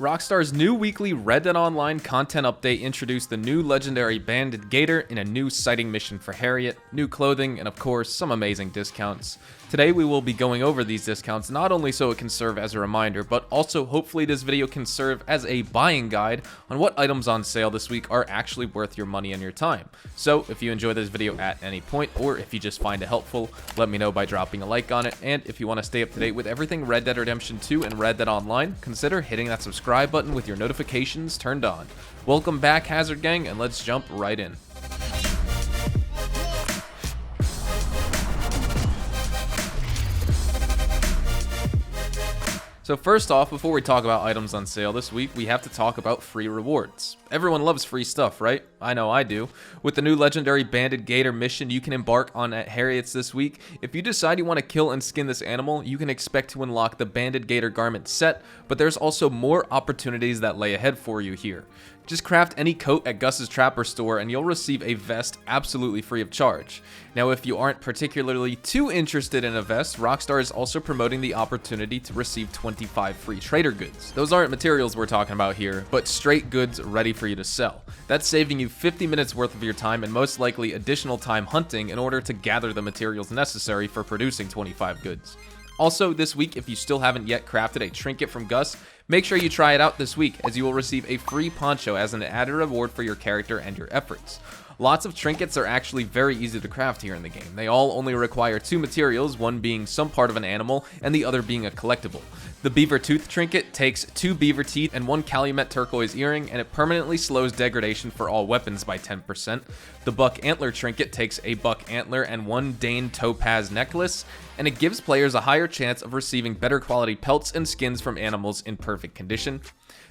Rockstar's new weekly Red Dead Online content update introduced the new legendary Banded Gator in a new sighting mission for Harriet, new clothing, and of course, some amazing discounts. Today we will be going over these discounts not only so it can serve as a reminder, but also hopefully this video can serve as a buying guide on what items on sale this week are actually worth your money and your time. So if you enjoy this video at any point, or if you just find it helpful, let me know by dropping a like on it, and if you want to stay up to date with everything Red Dead Redemption 2 and Red Dead Online, consider hitting that subscribe button with your notifications turned on. Welcome back, Hazard Gang, and let's jump right in. So first off, before we talk about items on sale this week, we have to talk about free rewards. Everyone loves free stuff, right? I know I do. With the new legendary Banded Gator mission you can embark on at Harriet's this week, if you decide you want to kill and skin this animal, you can expect to unlock the Banded Gator garment set, but there's also more opportunities that lay ahead for you here. Just craft any coat at Gus's Trapper store and you'll receive a vest absolutely free of charge. Now if you aren't particularly too interested in a vest, Rockstar is also promoting the opportunity to receive 25 free trader goods. Those aren't materials we're talking about here, but straight goods ready for you to sell. That's saving you 50 minutes worth of your time and most likely additional time hunting in order to gather the materials necessary for producing 25 goods. Also, this week, if you still haven't yet crafted a trinket from Gus, make sure you try it out this week, as you will receive a free poncho as an added reward for your character and your efforts. Lots of trinkets are actually very easy to craft here in the game. They all only require two materials, one being some part of an animal and the other being a collectible. The Beaver Tooth trinket takes 2 beaver teeth and 1 Calumet turquoise earring, and it permanently slows degradation for all weapons by 10%. The Buck Antler trinket takes a buck antler and 1 Dane topaz necklace, and it gives players a higher chance of receiving better quality pelts and skins from animals in perfect condition.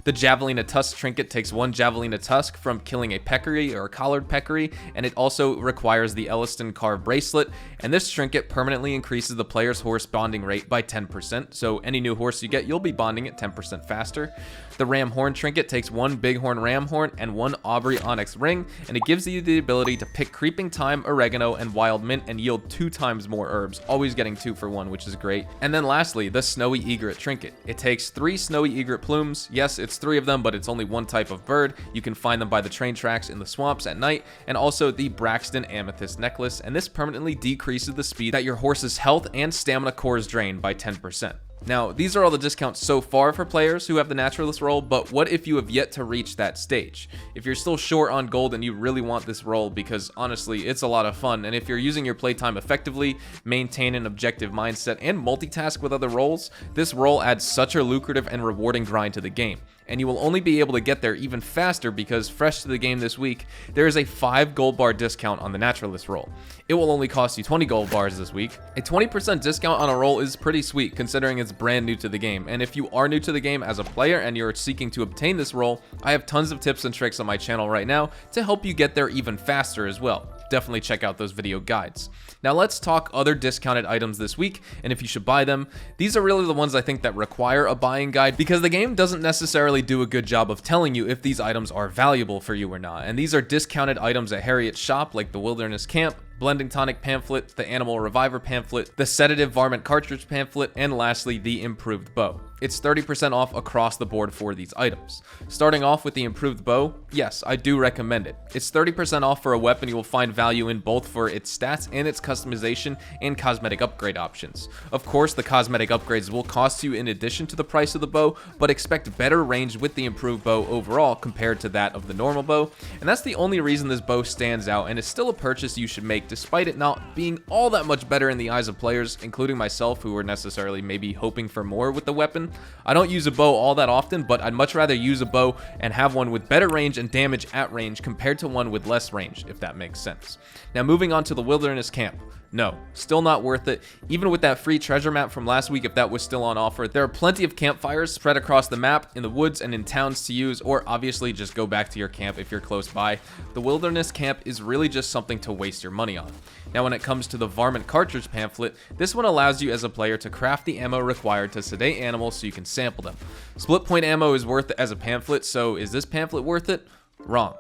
The Javelina Tusk trinket takes 1 Javelina Tusk from killing a peccary or a collared peccary, and it also requires the Elliston Carve bracelet, and this trinket permanently increases the player's horse bonding rate by 10%, so any new horse you get, you'll be bonding it 10% faster. The Ram Horn trinket takes 1 Bighorn Ram Horn and 1 Aubrey Onyx ring, and it gives you the ability to pick Creeping Thyme, Oregano, and Wild Mint and yield 2 times more herbs, always getting 2 for 1, which is great. And then lastly, the Snowy Egret trinket. It takes 3 Snowy Egret plumes. Yes, it's 3 of them, but it's only one type of bird. You can find them by the train tracks in the swamps at night, and also the Braxton Amethyst necklace, and this permanently decreases the speed that your horse's health and stamina cores drain by 10%. Now, these are all the discounts so far for players who have the Naturalist role, but what if you have yet to reach that stage? If you're still short on gold and you really want this role, because honestly, it's a lot of fun, and if you're using your playtime effectively, maintain an objective mindset, and multitask with other roles, this role adds such a lucrative and rewarding grind to the game. And you will only be able to get there even faster because fresh to the game this week, there is a 5 gold bar discount on the Naturalist role. It will only cost you 20 gold bars this week. A 20% discount on a role is pretty sweet considering it's brand new to the game, and if you are new to the game as a player and you're seeking to obtain this role, I have tons of tips and tricks on my channel right now to help you get there even faster as well. Definitely check out those video guides. Now let's talk other discounted items this week, and if you should buy them. These are really the ones I think that require a buying guide because the game doesn't necessarily do a good job of telling you if these items are valuable for you or not, and these are discounted items at Harriet's shop like the Wilderness Camp, Blending Tonic pamphlet, the Animal Reviver pamphlet, the Sedative Varmint cartridge pamphlet, and lastly the Improved Bow. It's 30% off across the board for these items. Starting off with the Improved Bow, yes, I do recommend it. It's 30% off for a weapon you will find value in both for its stats and its customization and cosmetic upgrade options. Of course, the cosmetic upgrades will cost you in addition to the price of the bow, but expect better range with the Improved Bow overall compared to that of the normal bow, and that's the only reason this bow stands out and is still a purchase you should make despite it not being all that much better in the eyes of players, including myself who were necessarily maybe hoping for more with the weapon. I don't use a bow all that often, but I'd much rather use a bow and have one with better range and damage at range compared to one with less range, if that makes sense. Now moving on to the Wilderness Camp. No, still not worth it. Even with that free treasure map from last week, if that was still on offer, there are plenty of campfires spread across the map, in the woods and in towns to use, or obviously just go back to your camp if you're close by. The Wilderness Camp is really just something to waste your money on. Now when it comes to the Varmint cartridge pamphlet, this one allows you as a player to craft the ammo required to sedate animals so you can sample them. Split point ammo is worth it as a pamphlet, so is this pamphlet worth it? Wrong.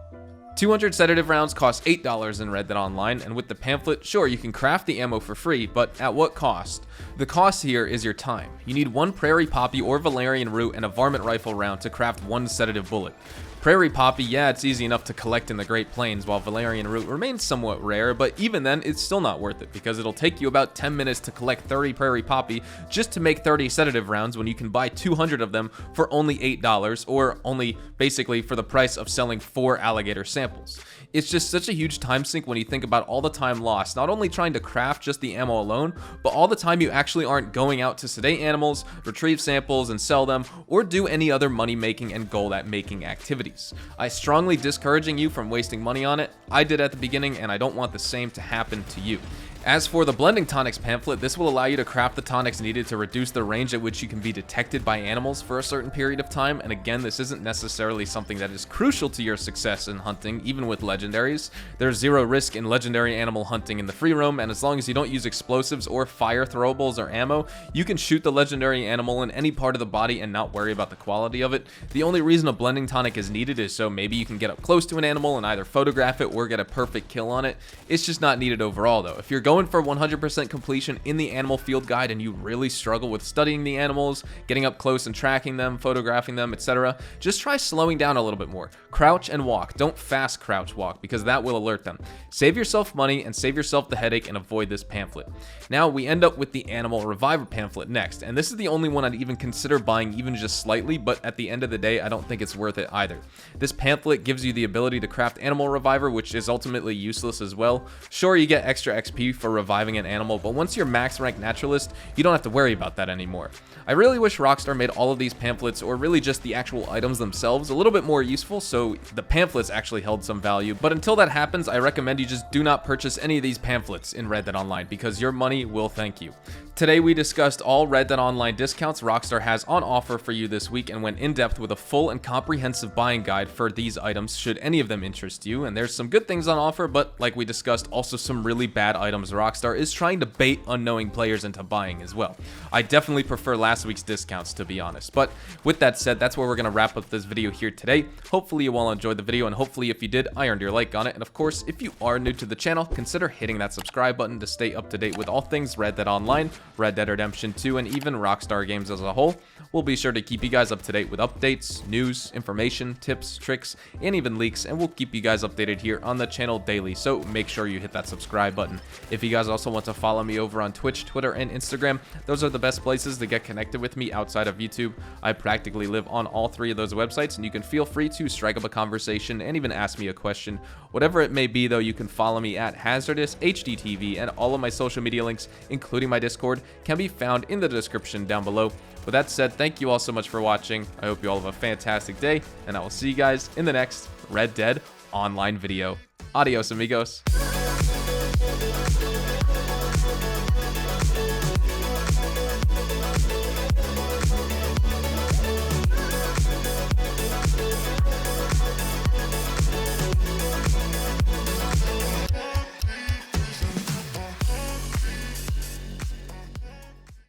200 sedative rounds cost $8 in Red Dead Online, and with the pamphlet, sure, you can craft the ammo for free, but at what cost? The cost here is your time. You need one Prairie Poppy or Valerian Root and a Varmint Rifle round to craft one sedative bullet. Prairie Poppy, yeah, it's easy enough to collect in the Great Plains, while Valerian Root remains somewhat rare, but even then, it's still not worth it, because it'll take you about 10 minutes to collect 30 Prairie Poppy just to make 30 sedative rounds when you can buy 200 of them for only $8, or only basically for the price of selling 4 alligator samples. It's just such a huge time sink when you think about all the time lost, not only trying to craft just the ammo alone, but all the time you actually aren't going out to sedate animals, retrieve samples and sell them, or do any other money making and goal at making activities. I strongly discouraging you from wasting money on it. I did at the beginning, and I don't want the same to happen to you. As for the blending tonics pamphlet, this will allow you to craft the tonics needed to reduce the range at which you can be detected by animals for a certain period of time, and again, this isn't necessarily something that is crucial to your success in hunting, even with legendaries. There's zero risk in legendary animal hunting in the free roam, and as long as you don't use explosives or fire throwables or ammo, you can shoot the legendary animal in any part of the body and not worry about the quality of it. The only reason a blending tonic is needed is so maybe you can get up close to an animal and either photograph it or get a perfect kill on it. It's just not needed overall though. If you're going for 100% completion in the animal field guide and you really struggle with studying the animals, getting up close and tracking them, photographing them, etc., just try slowing down a little bit more. Crouch and walk. Don't fast crouch walk, because that will alert them. Save yourself money and save yourself the headache and avoid this pamphlet. Now we end up with the Animal Reviver pamphlet next, and this is the only one I'd even consider buying even just slightly, but at the end of the day I don't think it's worth it either. This pamphlet gives you the ability to craft Animal Reviver, which is ultimately useless as well. Sure, you get extra XP for reviving an animal, but once you're max rank naturalist, you don't have to worry about that anymore. I really wish Rockstar made all of these pamphlets, or really just the actual items themselves, a little bit more useful so the pamphlets actually held some value, but until that happens, I recommend you just do not purchase any of these pamphlets in Red Dead Online, because your money will thank you. Today we discussed all Red Dead Online discounts Rockstar has on offer for you this week and went in depth with a full and comprehensive buying guide for these items should any of them interest you, and there's some good things on offer, but like we discussed, also some really bad items Rockstar is trying to bait unknowing players into buying as well. I definitely prefer last week's discounts, to be honest, but with that said, that's where we're going to wrap up this video here today. Hopefully you all enjoyed the video, and hopefully if you did, I earned your like on it, and of course, if you are new to the channel, consider hitting that subscribe button to stay up to date with all things Red Dead Online, Red Dead Redemption 2, and even Rockstar games as a whole. We'll be sure to keep you guys up to date with updates, news, information, tips, tricks, and even leaks, and we'll keep you guys updated here on the channel daily, so make sure you hit that subscribe button. If you guys also want to follow me over on Twitch, Twitter, and Instagram, those are the best places to get connected with me outside of YouTube. I practically live on all 3 of those websites, and you can feel free to strike up a conversation and even ask me a question. Whatever it may be though, you can follow me at Hazardous HDTV, and all of my social media links, including my Discord, can be found in the description down below. With that said, thank you all so much for watching. I hope you all have a fantastic day, and I will see you guys in the next Red Dead Online video. Adios, amigos.